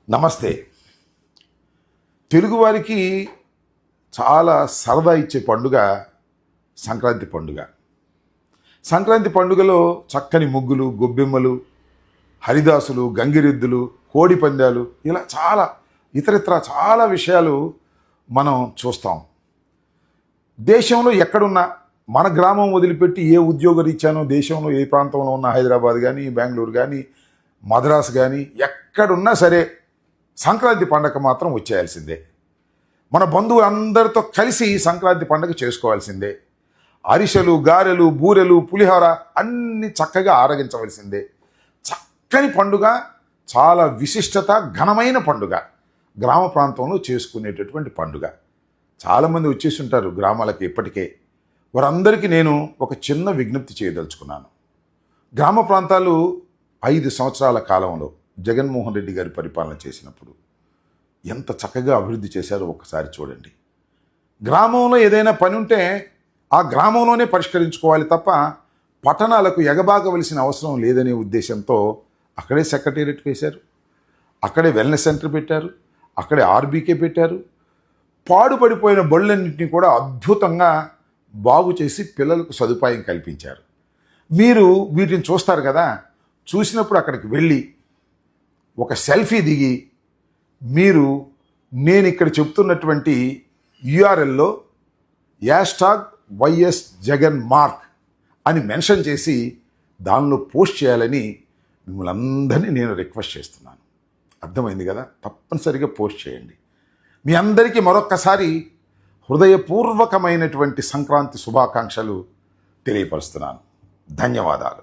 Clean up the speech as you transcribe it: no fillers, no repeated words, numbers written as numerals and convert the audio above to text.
నమస్తే. తెలుగువారికి చాలా సరదా ఇచ్చే పండుగ సంక్రాంతి పండుగ. సంక్రాంతి పండుగలో చక్కని ముగ్గులు, గొబ్బెమ్మలు, హరిదాసులు, గంగిరెద్దులు, కోడి పందాలు, ఇలా ఇతరితర చాలా విషయాలు మనం చూస్తాం. దేశంలో ఎక్కడున్నా మన గ్రామం వదిలిపెట్టి ఏ ఉద్యోగరీత్యానో దేశంలో ఏ ప్రాంతంలో ఉన్న హైదరాబాద్ కానీ, బెంగళూరు కానీ, మద్రాసు కానీ ఎక్కడున్నా సరే సంక్రాంతి పండగ మాత్రం వచ్చేయాల్సిందే. మన బంధువులందరితో కలిసి సంక్రాంతి పండుగ చేసుకోవాల్సిందే. అరిసెలు, గారెలు, బూరెలు, పులిహోర అన్నీ చక్కగా ఆరగించవలసిందే. చక్కని పండుగ, చాలా విశిష్టత, ఘనమైన పండుగ, గ్రామ ప్రాంతంలో చేసుకునేటటువంటి పండుగ. చాలామంది వచ్చేసి ఉంటారు గ్రామాలకి ఇప్పటికే. వారందరికీ నేను ఒక చిన్న విజ్ఞప్తి చేయదలుచుకున్నాను. గ్రామ ప్రాంతాలు 5 సంవత్సరాల కాలంలో జగన్మోహన్ రెడ్డి గారి పరిపాలన చేసినప్పుడు ఎంత చక్కగా అభివృద్ధి చేశారో ఒక్కసారి చూడండి. గ్రామంలో ఏదైనా పని ఉంటే ఆ గ్రామంలోనే పరిష్కరించుకోవాలి తప్ప పట్టణాలకు ఎగబాగవలసిన అవసరం లేదనే ఉద్దేశంతో అక్కడే సెక్రటేరియట్ వేశారు, అక్కడే వెల్నెస్ సెంటర్ పెట్టారు, అక్కడే ఆర్బీకే పెట్టారు. పాడుపడిపోయిన బళ్ళన్నింటినీ కూడా అద్భుతంగా బాగు చేసి పిల్లలకు సదుపాయం కల్పించారు. మీరు వీటిని చూస్తారు కదా, చూసినప్పుడు అక్కడికి వెళ్ళి ఒక సెల్ఫీ దిగి మీరు నేను ఇక్కడ చెప్తున్నటువంటి యూఆర్ఎల్లో #YS జగన్ మార్క్ అని మెన్షన్ చేసి దానిలో పోస్ట్ చేయాలని మిమ్మల్ని అందరినీ నేను రిక్వెస్ట్ చేస్తున్నాను. అర్థమైంది కదా? తప్పనిసరిగా పోస్ట్ చేయండి. మీ అందరికీ మరొక్కసారి హృదయపూర్వకమైనటువంటి సంక్రాంతి శుభాకాంక్షలు తెలియపరుస్తున్నాను. ధన్యవాదాలు.